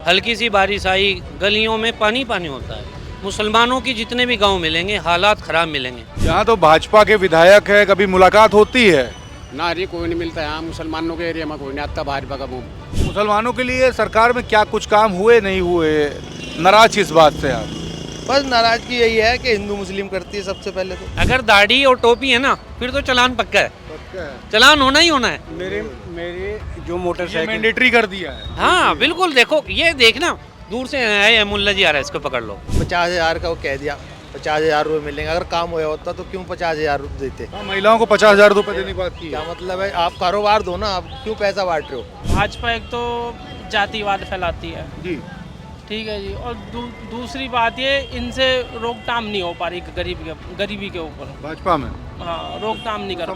हल्की सी बारिश आई, गलियों में पानी पानी होता है। मुसलमानों की जितने भी गांव मिलेंगे हालात ख़राब मिलेंगे। यहाँ तो भाजपा के विधायक है, कभी मुलाकात होती है? ना जी कोई नहीं मिलता यहाँ मुसलमानों के एरिया में कोई नहीं आता भाजपा का मुंह। मुसलमानों के लिए सरकार में क्या कुछ काम हुए नहीं हुए, नाराज किस बात से आप? बस नाराजगी यही है कि हिंदू मुस्लिम करती है सबसे पहले तो। अगर दाढ़ी और टोपी है ना फिर तो चालान पक्का है, चालान होना ही होना है। मेरे जो ये मोटरसाइकिल मैंडेटरी कर दिया है। हाँ बिल्कुल, देखो ये देखना दूर से है मुल्ला जी आ रहा है, इसको पकड़ लो। 50,000 का वो कह दिया, 50,000 रुपये मिलेंगे। अगर काम होया होता तो क्यों 50,000 रुपये देते? हाँ, महिलाओं को 50,000 रुपए देने की बात की क्या है। मतलब है? आप कारोबार दो ना, आप क्यों पैसा बांट रहे हो? भाजपा एक तो जातिवाद फैलाती है, जी, ठीक है जी, और दूसरी बात ये इनसे रोकथाम नहीं हो पा रही गरीबी के ऊपर। भाजपा में हाँ, रोकथाम नहीं कर।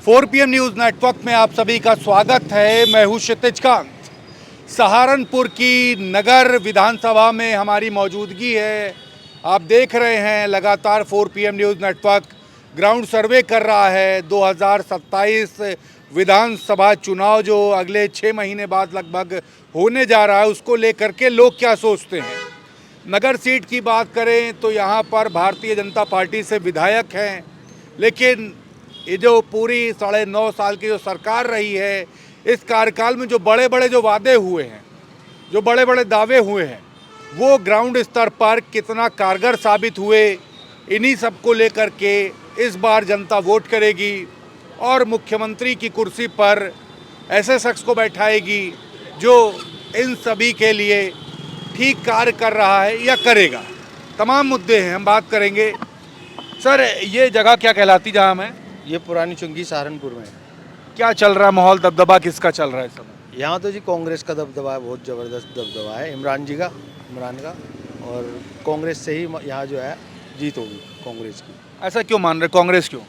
4 PM न्यूज़ नेटवर्क में आप सभी का स्वागत है। मैं हूँ क्षितिज कांत। सहारनपुर की नगर विधानसभा में हमारी मौजूदगी है। आप देख रहे हैं लगातार 4 PM न्यूज़ नेटवर्क ग्राउंड सर्वे कर रहा है। 2027 विधानसभा चुनाव जो अगले 6 महीने बाद लगभग होने जा रहा है, उसको लेकर के लोग क्या सोचते हैं। नगर सीट की बात करें तो यहाँ पर भारतीय जनता पार्टी से विधायक हैं, लेकिन ये जो पूरी 9.5 साल की जो सरकार रही है, इस कार्यकाल में जो बड़े बड़े जो वादे हुए हैं, जो बड़े बड़े दावे हुए हैं, वो ग्राउंड स्तर पर कितना कारगर साबित हुए, इन्हीं सब को लेकर के इस बार जनता वोट करेगी और मुख्यमंत्री की कुर्सी पर ऐसे शख्स को बैठाएगी जो इन सभी के लिए ठीक कार्य कर रहा है या करेगा। तमाम मुद्दे हैं, हम बात करेंगे। सर, ये जगह क्या कहलाती जहाँ मैं? ये पुरानी चुंगी सहारनपुर में। क्या चल रहा है, माहौल दबदबा किसका चल रहा है इस समय? यहाँ तो जी कांग्रेस का दबदबा है, बहुत ज़बरदस्त दबदबा है इमरान का, और कांग्रेस से ही यहाँ जो है जीत होगी कांग्रेस की। ऐसा क्यों मान रहे, कांग्रेस क्यों?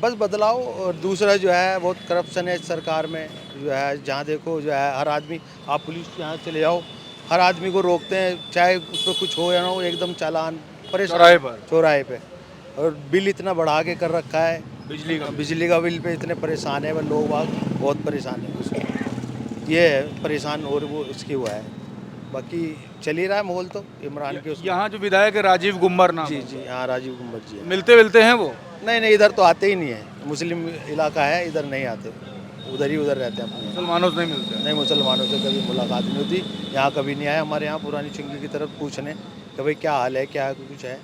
बस बदलाव, और दूसरा जो है बहुत करप्शन है सरकार में, जो है जहाँ देखो जो है हर आदमी, आप पुलिस यहाँ चले जाओ, हर आदमी को रोकते हैं, चाहे उस पर कुछ हो या ना हो, एकदम चालान चौराहे पे। और बिल इतना बढ़ा के कर रखा है, बिजली का बिल पे इतने परेशान है, वह लोग बहुत परेशान है उसमें। ये है परेशान, और वो उसकी हुआ है। बाकी चल ही रहा है माहौल तो इमरान के उसमें। यहाँ जो विधायक है राजीव गुम्बर नाम, जी हाँ, राजीव गुम्बर जी है। मिलते हैं वो? नहीं, इधर तो आते ही नहीं है, मुस्लिम इलाका है, इधर नहीं आते, उधर रहते हैं अपने। मुसलमानों से नहीं मिलते? नहीं, मुसलमानों से कभी मुलाकात नहीं होती। यहाँ कभी नहीं आए हमारे यहाँ पुरानी चुंगी की तरफ पूछने कि भाई क्या हाल है, क्या कुछ है,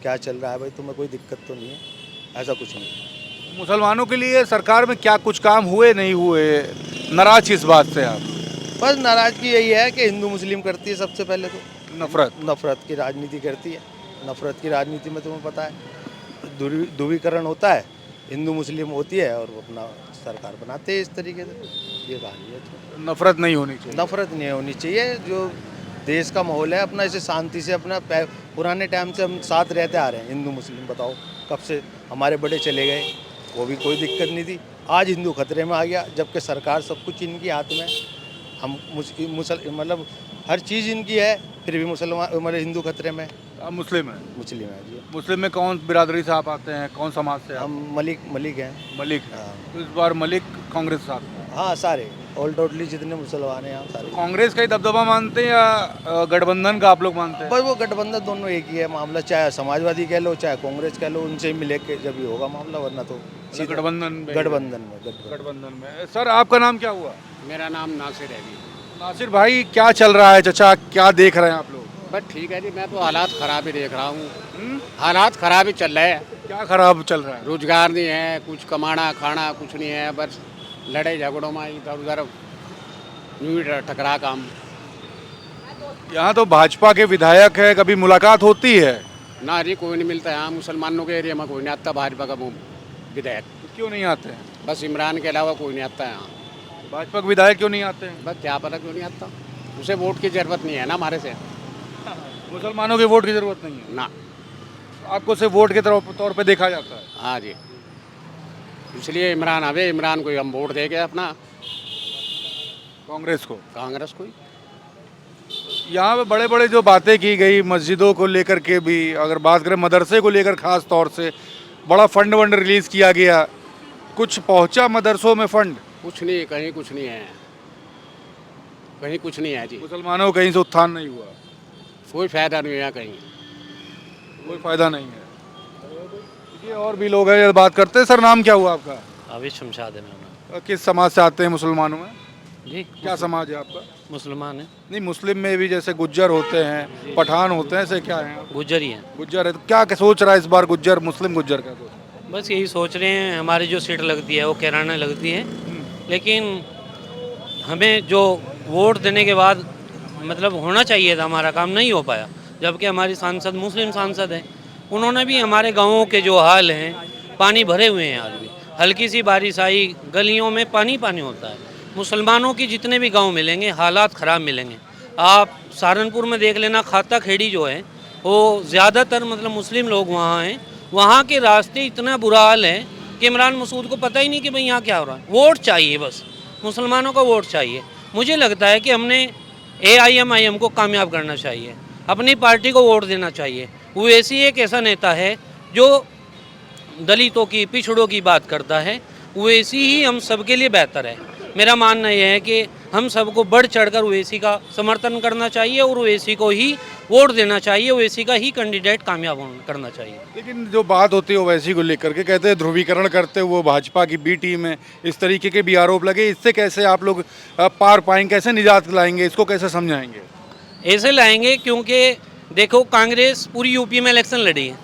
क्या चल रहा है, भाई तुम्हें कोई दिक्कत तो नहीं है, ऐसा कुछ नहीं। मुसलमानों के लिए सरकार में क्या कुछ काम हुए नहीं हुए, नाराज किस बात से आप? बस नाराजगी यही है कि हिंदू मुस्लिम करती है सबसे पहले तो। नफरत की राजनीति करती है। नफरत की राजनीति में तुम्हें पता है ध्रुवीकरण होता है, हिंदू मुस्लिम होती है और वो अपना सरकार बनाते हैं इस तरीके से। ये कहानी है। तो नफरत नहीं होनी चाहिए। नफरत नहीं होनी चाहिए। जो देश का माहौल है अपना, इसे शांति से अपना, पुराने टाइम से हम साथ रहते आ रहे हैं हिंदू मुस्लिम। बताओ कब से हमारे बड़े चले गए, वो भी कोई दिक्कत नहीं थी। आज हिंदू खतरे में आ गया, जबकि सरकार सब कुछ इनकी हाथ में। हम मतलब हर चीज़ इनकी है, फिर भी मुसलमान मतलब हिंदू खतरे में। आप मुस्लिम है? मुस्लिम है जी। मुस्लिम में कौन बिरादरी से आप आते हैं, कौन समाज से? हम मलिक हैं। मलिक। हाँ। तो इस बार मलिक कांग्रेस साथ में? हाँ, सारे ऑल टोटली जितने मुसलमान हैं यहाँ सारे। कांग्रेस का ही दबदबा मानते हैं या गठबंधन का आप लोग मानते हैं? बस वो गठबंधन दोनों एक ही है मामला, चाहे समाजवादी कह लो चाहे कांग्रेस कह लो, उनसे ही मिले के जब ही होगा मामला, वरना तो गठबंधन में। सर, आपका नाम क्या हुआ? मेरा नाम नासिर है जी। नासिर भाई, क्या चल रहा है चाचा, क्या देख रहे हैं आप लोग? बस ठीक है जी, मैं तो हालात खराब ही देख रहा हूँ। हालात खराब ही चल रहे हैं। क्या खराब चल रहा है? रोजगार नहीं है, कुछ कमाना खाना कुछ नहीं है, बस लड़ाई झगड़ों में इधर उधर टकरा काम। यहाँ तो भाजपा के विधायक है, कभी मुलाकात होती है? ना जी कोई नहीं मिलता यहाँ मुसलमानों के एरिया में कोई नहीं आता भाजपा का विधायक। तो क्यों नहीं आते हैं? बस इमरान के अलावा कोई नहीं आता यहाँ। भाजपा के विधायक क्यों नहीं आते हैं? बस क्या पता क्यों नहीं आता, उसे वोट की जरूरत नहीं है ना हमारे से। मुसलमानों के वोट की जरूरत नहीं है ना, आपको सिर्फ वोट के तौर पे देखा जाता है? हाँ जी, इसलिए इमरान आवे, इमरान को हम वोट देंगे अपना, कांग्रेस को। यहाँ पे बड़े बड़े जो बातें की गई मस्जिदों को लेकर के भी, अगर बात करें मदरसे को लेकर खास तौर से बड़ा फंड रिलीज़ किया गया, कुछ पहुँचा मदरसों में फंड? कुछ नहीं, कहीं कुछ नहीं है। कहीं कुछ नहीं है जी, मुसलमानों को कहीं से उत्थान नहीं हुआ, कोई फायदा नहीं है कहीं। कोई फायदा नहीं है। ये और भी लोग हैं, बात करते हैं। सर नाम क्या हुआ आपका? अभी शमशाद है मेरा किस समाज से आते हैं मुसलमानों में? जी। क्या समाज है आपका? मुसलमान है, नहीं, मुस्लिम में भी जैसे गुज्जर होते हैं, पठान होते हैं, ऐसे क्या है आप? गुज्जर ही है। गुज्जर है तो क्या सोच रहा है इस बार गुज्जर, मुस्लिम गुज्जर का? बस यही सोच रहे हैं, हमारी जो सीट लगती है वो कैराना लगती है, लेकिन हमें जो वोट देने के बाद मतलब होना चाहिए था, हमारा काम नहीं हो पाया। जबकि हमारी सांसद मुस्लिम सांसद हैं, उन्होंने भी हमारे गाँवों के जो हाल हैं, पानी भरे हुए हैं आज भी, हल्की सी बारिश आई गलियों में पानी पानी होता है। मुसलमानों की जितने भी गांव मिलेंगे हालात ख़राब मिलेंगे। आप सहारनपुर में देख लेना, खाता खेड़ी जो है वो ज़्यादातर मतलब मुस्लिम लोग वहाँ हैं, वहाँ के रास्ते इतना बुरा हाल है कि इमरान मसूद को पता ही नहीं कि भाई यहाँ क्या हो रहा है। वोट चाहिए, बस मुसलमानों का वोट चाहिए। मुझे लगता है कि हमने AIMIM को कामयाब करना चाहिए, अपनी पार्टी को वोट देना चाहिए। ओवैसी एक ऐसा नेता है जो दलितों की, पिछड़ों की बात करता है। ओवैसी ही हम सबके लिए बेहतर है। मेरा मानना यह है कि हम सबको बढ़ चढ़कर ओवैसी का समर्थन करना चाहिए और ओवैसी को ही वोट देना चाहिए, ओवैसी का ही कैंडिडेट कामयाब करना चाहिए। लेकिन जो बात होती है ओवैसी को लेकर के, कहते हैं ध्रुवीकरण करते हुए भाजपा की B टीम है, इस तरीके के भी आरोप लगे। इससे कैसे आप लोग पार पाएंगे, कैसे निजात लाएंगे, इसको कैसे समझाएंगे? ऐसे लाएंगे क्योंकि देखो कांग्रेस पूरी यूपी में इलेक्शन लड़ी है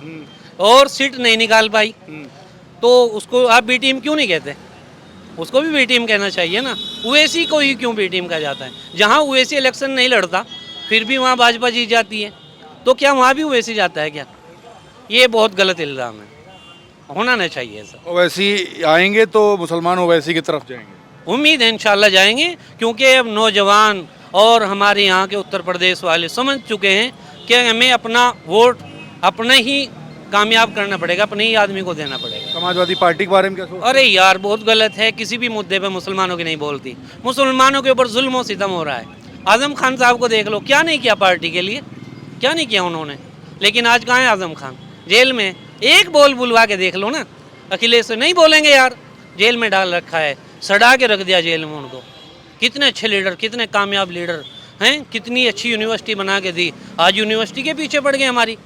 और सीट नहीं निकाल पाई, तो उसको आप B टीम क्यों नहीं कहते? उसको भी B टीम कहना चाहिए ना। ओवैसी को ही क्यों B टीम कहा जाता है? जहाँ ओवैसी इलेक्शन नहीं लड़ता फिर भी वहाँ भाजपा जीत जाती है, तो क्या वहाँ भी ओवैसी जाता है क्या? ये बहुत गलत इल्ज़ाम है, होना नहीं चाहिए ऐसा। ओवैसी आएंगे तो मुसलमान ओवैसी की तरफ जाएंगे? उम्मीद है इंशाल्लाह जाएंगे, क्योंकि अब नौजवान और हमारे यहाँ के उत्तर प्रदेश वाले समझ चुके हैं कि हमें अपना वोट अपने ही कामयाब करना पड़ेगा, अपने ही आदमी को देना पड़ेगा। समाजवादी पार्टी के बारे में क्या सोचते अरे यार बहुत गलत है, किसी भी मुद्दे पे मुसलमानों की नहीं बोलती। मुसलमानों के ऊपर जुल्म और सितम हो रहा है। आजम खान साहब को देख लो, क्या नहीं किया पार्टी के लिए, क्या नहीं किया उन्होंने। लेकिन आज कहाँ है आजम खान? जेल में। एक बोल बुलवा के देख लो ना, अखिलेश से नहीं बोलेंगे यार, जेल में डाल रखा है, सड़ा के रख दिया जेल में उनको। कितने अच्छे लीडर, कितने कामयाब लीडर हैं, कितनी अच्छी यूनिवर्सिटी बना के दी, आज यूनिवर्सिटी के पीछे पड़ गए। हमारी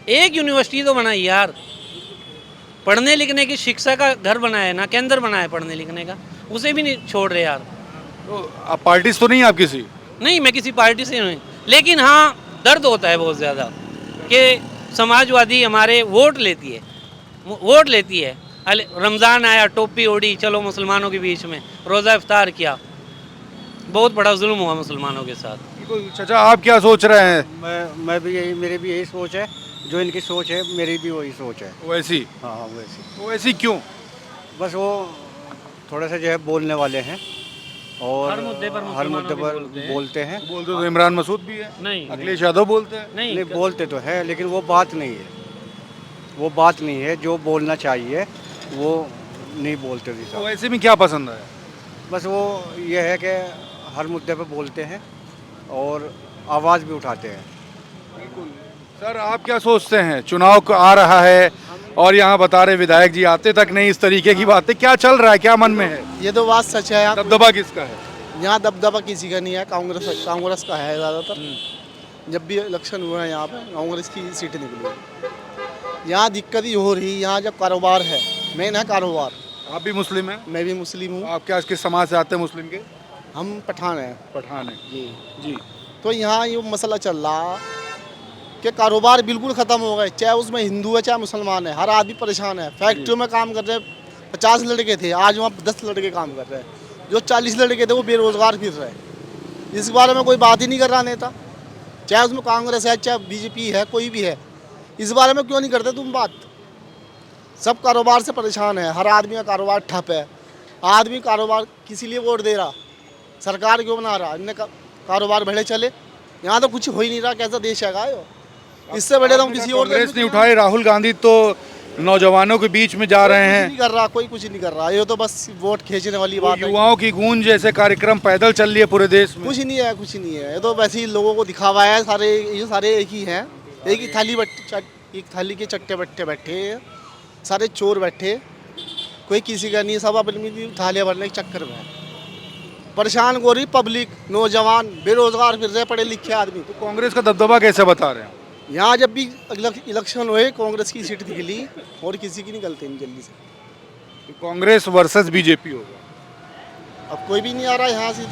एक यूनिवर्सिटी तो बनाई यार, पढ़ने लिखने की शिक्षा का घर बनाया ना, केंद्र बनाया पढ़ने लिखने का, उसे भी नहीं छोड़ रहे यार। तो आप पार्टी से तो नहीं, आप किसी? नहीं, मैं किसी पार्टी से नहीं, लेकिन हाँ दर्द होता है बहुत ज़्यादा कि समाजवादी हमारे वोट लेती है। रमज़ान आया, टोपी ओढ़ी, चलो मुसलमानों के बीच में रोज़ा इफ्तार किया। बहुत बड़ा जुल्म हुआ मुसलमानों के साथ। चाचा आप क्या सोच रहे हैं? मैं भी यही, मेरी भी यही सोच है, जो इनकी सोच है मेरी भी वही सोच है। ओवैसी? हाँ वैसी, ओवैसी क्यों? बस वो थोड़ा सा जो है बोलने वाले हैं और हर मुद्दे पर हर मुद्दे पर बोलते हैं। बोलते हैं। तो इमरान मसूद भी है, नहीं, अखिलेश यादव बोलते हैं। नहीं बोलते तो है, लेकिन वो बात नहीं है, वो बात नहीं है जो बोलना चाहिए वो नहीं बोलते जी साहब। ओवैसी में क्या पसंद है? बस वो ये है कि हर मुद्दे पे बोलते हैं और आवाज़ भी उठाते हैं। सर आप क्या सोचते हैं, चुनाव आ रहा है और यहाँ बता रहे विधायक जी आते तक नहीं, इस तरीके की बातें, क्या चल रहा है, क्या मन में है? ये तो बात सच है। यहाँ दबदबा किसका है? यहाँ दबदबा किसी का नहीं है, कांग्रेस का है ज़्यादातर। जब भी इलेक्शन हुआ है यहाँ पे कांग्रेस की सीट निकली है। यहाँ दिक्कत ही हो रही, यहाँ जब कारोबार है, मेन है कारोबार। आप भी मुस्लिम हैं? मैं भी मुस्लिम हूँ। आप क्या किस समाज से आते हैं मुस्लिम के? हम पठान हैं। पठान है जी। तो यहाँ ये मसला चल रहा कि कारोबार बिल्कुल ख़त्म हो गए, चाहे उसमें हिंदू है चाहे मुसलमान है, हर आदमी परेशान है। फैक्ट्रियों में काम कर रहे 50 लड़के थे, आज वहाँ 10 लड़के काम कर रहे हैं। जो 40 लड़के थे वो बेरोज़गार फिर रहे। इस बारे में कोई बात ही नहीं कर रहा नेता, चाहे उसमें कांग्रेस है चाहे BJP है, कोई भी है। इस बारे में क्यों नहीं करते तुम बात? सब कारोबार से परेशान है, हर आदमी का कारोबार ठप है। आदमी कारोबार किसी लिए वोट दे रहा, सरकार क्यों बना रहा? इनने कारोबार बढ़े चले, यहाँ तो कुछ हो ही नहीं रहा। कैसा देश है ये? इससे बड़े तो किसी और कांग्रेस नहीं उठाए, राहुल गांधी तो नौजवानों के बीच में जा रहे हैं। नहीं कर रहा, कोई कुछ नहीं कर रहा। ये तो बस वोट खींचने वाली बात है। युवाओं की गूंज जैसे कार्यक्रम पैदल चल रही है पूरे देश में। कुछ नहीं है, कुछ नहीं है। ये तो वैसे ही लोगों को दिखावा है। ये सारे एक ही हैं, एक ही एक थाली के चट्टे बट्टे बैठे, सारे चोर बैठे, कोई किसी का नहीं, सब अपनी थालियाँ भरने के चक्कर में है। परेशान हो रही पब्लिक, नौजवान बेरोजगार फिर रहे, पढ़े लिखे आदमी। तो कांग्रेस का दबदबा कैसे बता रहे हैं? यहाँ जब भी इलेक्शन हुए कांग्रेस की सीट निकली और किसी की निकलती नहीं जल्दी से। तो कांग्रेस वर्सेस बीजेपी होगा। अब कोई भी नहीं आ रहा यहाँ से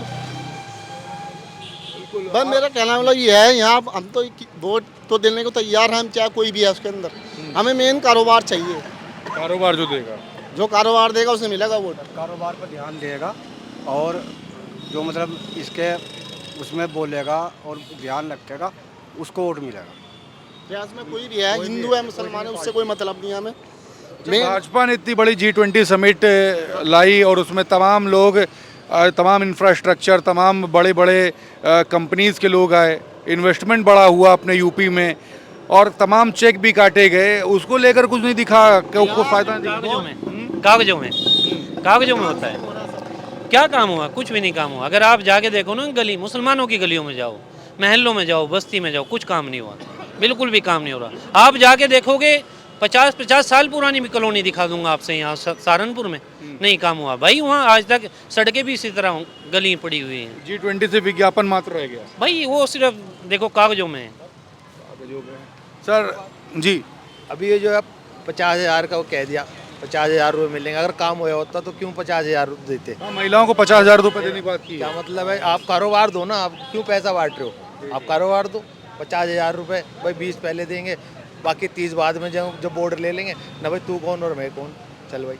तो बस मेरा कहना मतलब ये है, यहाँ हम तो वोट तो देने को तैयार हैं, हम चाहे कोई भी है उसके अंदर। हमें मेन कारोबार चाहिए, कारोबार जो देगा, जो कारोबार देगा उसे मिलेगा वोट। कारोबार पर ध्यान देगा और जो मतलब इसके उसमें बोलेगा और ध्यान रखेगा उसको वोट मिलेगा। प्रयास में कोई भी है, हिंदू है मुसलमान है, उससे कोई मतलब नहीं है हमें। भाजपा ने इतनी बड़ी G20 समिट लाई और उसमें तमाम लोग, तमाम इंफ्रास्ट्रक्चर, तमाम बड़े बड़े कंपनीज के लोग आए, इन्वेस्टमेंट बड़ा हुआ अपने यूपी में और तमाम चेक भी काटे गए, उसको लेकर कुछ नहीं दिखा कि उसको फायदा नहीं दिखा। कागजों में होता है। क्या काम हुआ? कुछ भी नहीं काम हुआ। अगर आप जाके देखो ना गली, मुसलमानों की गलियों में जाओ, महलों में जाओ, बस्ती में जाओ, कुछ काम नहीं हुआ, बिल्कुल भी काम नहीं हो रहा। आप जाके देखोगे 50 साल पुरानी भी कॉलोनी दिखा दूंगा आपसे, यहाँ सहारनपुर में नहीं काम हुआ भाई। वहाँ आज तक सड़कें भी इसी तरह गली पड़ी हुई हैं। G20 से विज्ञापन मात्र रह गया भाई वो सिर्फ देखो कागजों में है। सर जी। अभी ये जो है 50,000 का वो कह दिया, 50,000 रुपये मिलेंगे। अगर काम होया होता तो क्यों 50,000 देते? हाँ, महिलाओं को 50,000 रुपये देने की बात की है। क्या मतलब है? आप कारोबार दो ना, आप क्यों पैसा बांट रहे हो? आप कारोबार दो, 50,000 रुपये भाई 20 पहले देंगे, बाकी 30 बाद में जब बोर्ड ले लेंगे ना। भाई तू कौन और मैं कौन, चल भाई।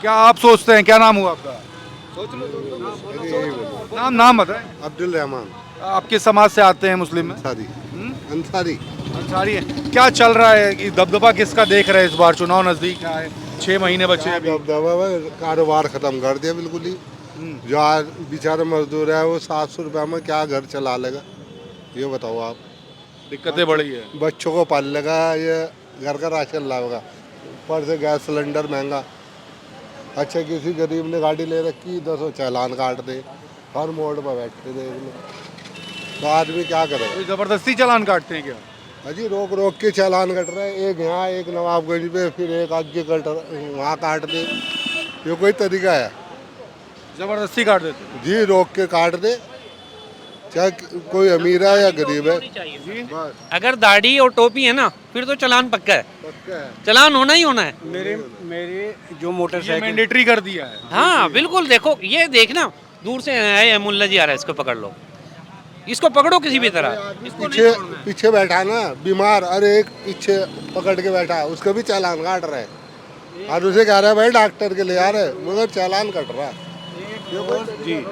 क्या आप सोचते हैं? क्या नाम हुआ आपका? नाम बताएं। अब्दुल रहमान आपके समाज से आते हैं मुस्लिम में? अंसारी। अंसारी अंसारी है। क्या चल रहा है? दबदबा किसका देख रहे हैं इस बार? चुनाव नजदीक आए, 6 महीने बचे अभी। कारोबार खत्म कर दिया बिल्कुल ही। जो आज बेचारा मजदूर है वो 700 रुपये में क्या घर चला लेगा, ये बताओ आप। दिक्कतें बढ़ी है। बच्चों को पाल लेगा, ये घर का राशन लाएगा, ऊपर से गैस सिलेंडर महंगा। अच्छा किसी गरीब ने गाड़ी ले रखी, 10 चालान काट दे, हर मोड़ पर बैठते देख लो, तो आदमी क्या करे? कोई जबरदस्ती चालान काटते हैं क्या? अजी रोक रोक के चालान कट रहे हैं, एक यहाँ एक नवाबगंज पे, फिर एक आगे कट वहाँ काट दे। ये कोई तरीका है? जबरदस्ती काट देते जी, रोक के काट दे, चाहे कोई अमीर है या गरीब है। बस अगर दाढ़ी और टोपी है ना फिर तो चालान पक्का है, चालान होना ही होना है। मेरे जो ये मोटरसाइकिल मैंडेटरी कर दिया है। हाँ बिल्कुल। देखो ये देखना, दूर से है मुल्ला जी आ रहा है, इसको पकड़ लो, इसको पकड़ो किसी भी तरह। पीछे पीछे बैठा ना बीमार, अरे एक पीछे पकड़ के बैठा, उसका भी चालान काट रहा है और उसे कह रहा है भाई डॉक्टर के ले आ रहे, मगर चालान कट रहा है। जी,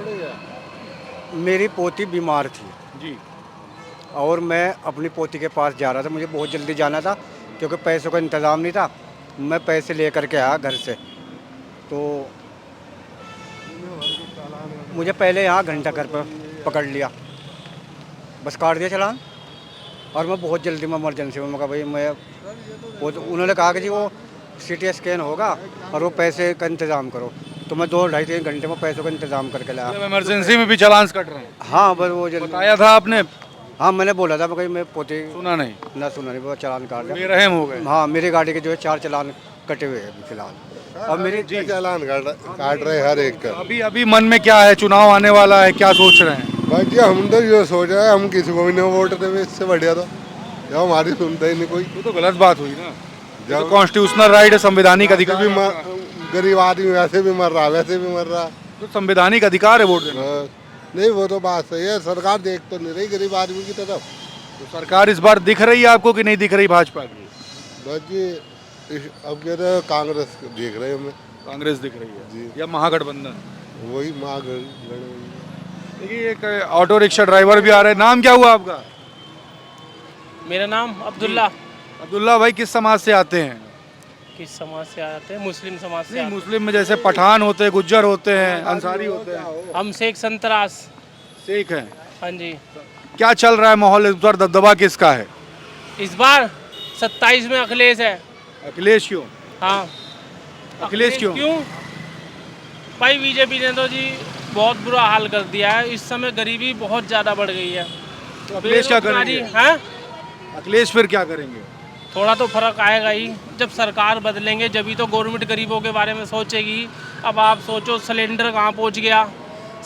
मेरी पोती बीमार थी जी, और मैं अपनी पोती के पास जा रहा था, मुझे बहुत जल्दी जाना था क्योंकि पैसों का इंतज़ाम नहीं था। मैं पैसे लेकर के आया घर से, तो मुझे पहले यहाँ घंटा घर पर पकड़ लिया, बस काट दिया चालान। और मैं बहुत जल्दी में इमरजेंसी में, मैं कहा भाई मैं वो, तो उन्होंने कहा कि जी वो CT स्कैन होगा और वो पैसे का इंतज़ाम करो, तो मैं 2-2.5-3 घंटे में पैसों का इंतज़ाम करके लाया। इमरजेंसी में भी चालान कट रहे हैं। हाँ बस वो जल्दी, बताया था आपने? हाँ मैंने बोला था भाई मैं पोते सुना नहीं, ना सुना नहीं, वो चालान काट दिया। बेरहम हो गए। हाँ मेरी गाड़ी के जो है 4 चालान कटे हुए हैं अभी फिलहाल। अब मेरी चालान काट रहे हर एक का। अभी अभी मन में क्या है? चुनाव आने वाला है, क्या सोच रहे हैं? भाई जी हम तो ये सोच रहे हैं, हम किसी को भी नहीं वोट देवे, इससे बढ़िया तो जब हमारी सुनता ही नहीं कोई। वो तो गलत बात हुई ना। जब कॉन्स्टिट्यूशनल राइट है, संवैधानिक अधिकार भी गरीब आदमी वैसे भी मर रहा, वैसे भी मर रहा, तो संवैधानिक अधिकार है वोट देना। नहीं वो तो बात सही है, सरकार देख तो नहीं रही गरीब आदमी की तरफ। तो सरकार इस बार दिख रही है आपको कि नहीं दिख रही भाजपा की? बस जी अब कह रहे कांग्रेस देख रहे हैं हमें। कांग्रेस दिख रही है जी। या महागठबंधन? वही माँ देखिए एक ऑटो रिक्शा ड्राइवर भी आ रहे हैं। नाम क्या हुआ आपका? मेरा नाम अब्दुल्ला। अब्दुल्ला भाई किस समाज से आते हैं? किस समाज से आते हैं? मुस्लिम समाज से नहीं, आते मुस्लिम में जैसे पठान होते हैं, गुज्जर होते हैं, अंसारी होते हैं। हैं। हम शेख संतरास। सिख हैं। हाँ जी। क्या चल रहा है माहौल इस बार? दबदबा किसका है? इस बार 27 में अखिलेश है। अखिलेश क्यों? हाँ अखिलेश क्यों? भाई बीजेपी ने तो जी बहुत बुरा हाल कर दिया है। इस समय गरीबी बहुत ज़्यादा बढ़ गई है। तो अखिलेश क्या करेंगे? हैं? अखिलेश फिर क्या करेंगे? थोड़ा तो फर्क आएगा ही, जब सरकार बदलेंगे जभी तो गवर्नमेंट गरीबों के बारे में सोचेगी। अब आप सोचो सिलेंडर कहाँ पहुँच गया,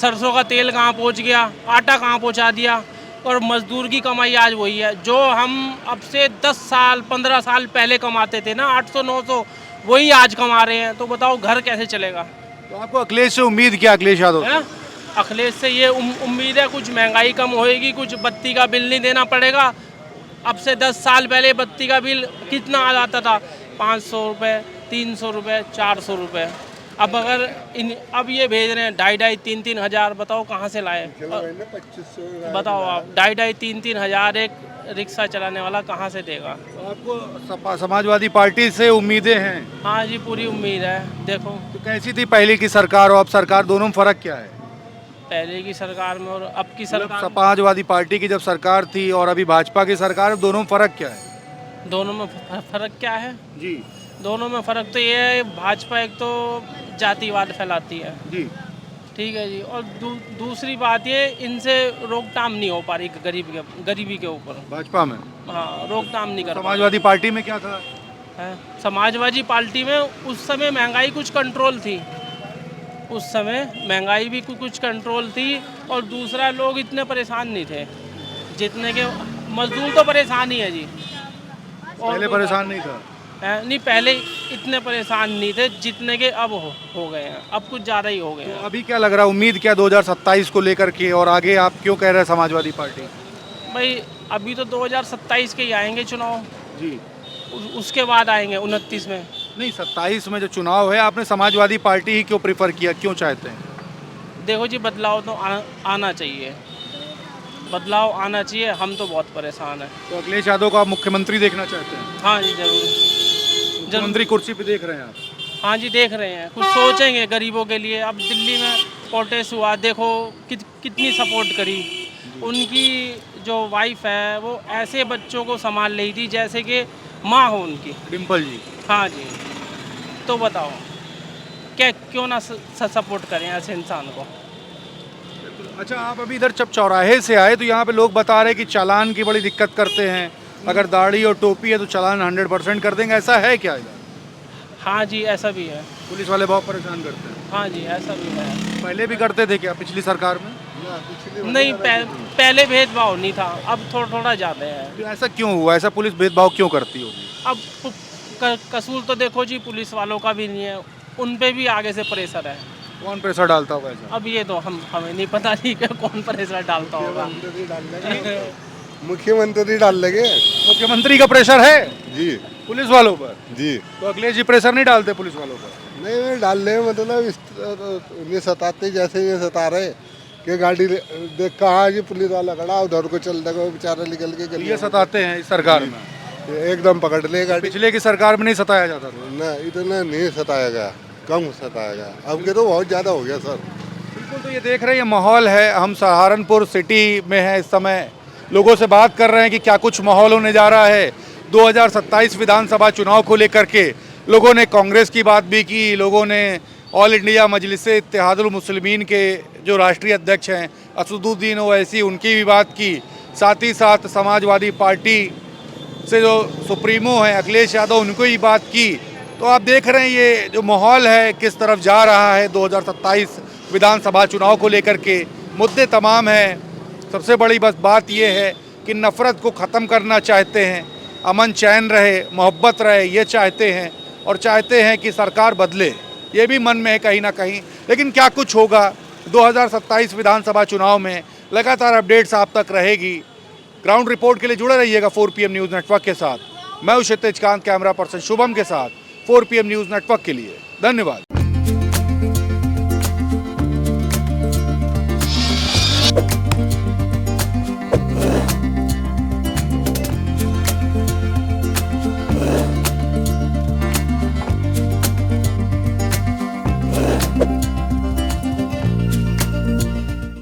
सरसों का तेल कहाँ पहुँच गया, आटा कहाँ पहुँचा दिया, और मजदूर की कमाई आज वही है जो हम अब से 10 साल 15 साल पहले कमाते थे ना, 800-900, वही आज कमा रहे हैं। तो बताओ घर कैसे चलेगा? तो आपको अखिलेश से उम्मीद क्या, अखिलेश यादव से? है? अखिलेश से ये उम्मीद है कुछ महंगाई कम होएगी, कुछ बत्ती का बिल नहीं देना पड़ेगा। अब से 10 साल पहले बत्ती का बिल कितना आ जाता था? 500 रुपये, 300 रुपये, 400 रुपये। अब ये भेज रहे हैं 2,500-3,000 हज़ार। बताओ कहाँ से लाए? बताओ आप, 2,500-3,000 हज़ार एक रिक्शा चलाने वाला कहाँ से देगा? तो आपको समाजवादी पार्टी से उम्मीदें हैं? हाँ जी, पूरी उम्मीद है। देखो तो कैसी थी पहले की सरकार और अब सरकार, दोनों में फर्क क्या है? पहले की सरकार में और अब की सरकार, समाजवादी पार्टी की जब सरकार थी और अभी भाजपा की सरकार, दोनों में फर्क क्या है? दोनों में फर्क क्या है? जी दोनों में फ़र्क तो ये है, भाजपा एक तो जातिवाद फैलाती है, जी ठीक है जी, और दूसरी बात ये, इनसे रोकथाम नहीं हो पा रही गरीबी के ऊपर। भाजपा में हाँ, रोकथाम नहीं कर पा समाजवादी पार्टी में क्या था? रहे हैं। समाजवादी पार्टी में उस समय महंगाई कुछ कंट्रोल थी, उस समय महंगाई भी कुछ कंट्रोल थी, और दूसरा लोग इतने परेशान नहीं थे जितने के मजदूर तो परेशान ही है जी। और पहले परेशान नहीं था? नहीं, पहले इतने परेशान नहीं थे जितने के अब हो गए हैं, अब कुछ ज़्यादा ही हो गए हैं। तो अभी क्या लग रहा है, उम्मीद क्या 2027 को लेकर के, और आगे आप क्यों कह रहे हैं समाजवादी पार्टी? भाई अभी तो 2027 के ही आएंगे चुनाव जी, उसके बाद आएंगे 29 में। नहीं 27 में जो चुनाव है, आपने समाजवादी पार्टी ही क्यों प्रेफर किया, क्यों चाहते हैं? देखो जी, बदलाव तो आना चाहिए, बदलाव आना चाहिए। हम तो बहुत परेशान हैं। तो अखिलेश यादव को आप मुख्यमंत्री देखना चाहते हैं? हाँ जी, जरूर। मुख्यमंत्री कुर्सी पे देख रहे हैं आप? हाँ जी, देख रहे हैं, कुछ सोचेंगे गरीबों के लिए। अब दिल्ली में प्रोटेस्ट हुआ, देखो कितनी सपोर्ट करी। उनकी जो वाइफ है वो ऐसे बच्चों को संभाल रही थी जैसे कि माँ हो उनकी, डिम्पल जी। हाँ जी, तो बताओ क्या, क्यों ना सपोर्ट करें ऐसे इंसान को? अच्छा, आप अभी इधर जब चौराहे से आए तो यहाँ पे लोग बता रहे हैं कि चालान की बड़ी दिक्कत करते हैं, अगर दाढ़ी और टोपी है तो चालान 100% कर देंगे, ऐसा है क्या इधर? हाँ जी, ऐसा भी है। पुलिस वाले बहुत परेशान करते हैं? हाँ जी, ऐसा भी है। पहले भी करते थे क्या, पिछली सरकार में? नहीं, पहले भेदभाव नहीं था, अब थोड़ा ज़्यादा है। तो ऐसा क्यों हुआ, ऐसा पुलिस भेदभाव क्यों करती होगी? अब कसूर तो देखो जी पुलिस वालों का भी नहीं है, उन पे भी आगे से प्रेशर है। कौन प्रेशर डालता होगा ऐसा? अब ये तो हमें नहीं पता नहीं कि कौन प्रेशर डालता होगा। मुख्यमंत्री डाल लेंगे मुख्यमंत्री का प्रेशर है जी, पुलिस वालों पर? जी तो अखिलेश जी प्रेशर नहीं डालते पुलिस वालों पर? नहीं डाल ले, मतलब इन्हें सताते जैसे ये सता रहे कि गाड़ी देख कहाँ जी पुलिस वाला खड़ा, उधर को चल देगा, वो बेचारा निकल के गली ये सताते हैं इस सरकार में? एकदम पकड़ ले गाड़ी। पिछले की सरकार में नहीं सताया जाता था? ना, इतना नहीं सताया गया, कम सताया गया, अब के तो बहुत ज़्यादा हो गया सर। बिल्कुल, तो ये देख रहे हैं, ये माहौल है। हम सहारनपुर सिटी में हैं इस समय, लोगों से बात कर रहे हैं कि क्या कुछ माहौल होने जा रहा है 2027 विधानसभा चुनाव को लेकर के। लोगों ने कांग्रेस की बात भी की, लोगों ने ऑल इंडिया मजलिस इत्तेहादुल मुस्लिमीन के जो राष्ट्रीय अध्यक्ष हैं असदुद्दीन ओवैसी, उनकी भी बात की। साथ ही साथ समाजवादी पार्टी से जो सुप्रीमो हैं अखिलेश यादव, उनको ही बात की। तो आप देख रहे हैं ये जो माहौल है किस तरफ जा रहा है 2027 विधानसभा चुनाव को लेकर के। मुद्दे तमाम हैं, सबसे बड़ी बस बात ये है कि नफ़रत को ख़त्म करना चाहते हैं, अमन चैन रहे, मोहब्बत रहे, ये चाहते हैं, और चाहते हैं कि सरकार बदले, ये भी मन में है कहीं ना कहीं। लेकिन क्या कुछ होगा 2027 विधानसभा चुनाव में, लगातार अपडेट्स आप तक रहेगी। ग्राउंड रिपोर्ट के लिए जुड़े रहिएगा 4 PM न्यूज़ नेटवर्क के साथ। मैं हूं क्षितिज कांत, कैमरा पर्सन शुभम के साथ 4 PM न्यूज़ नेटवर्क के लिए। धन्यवाद।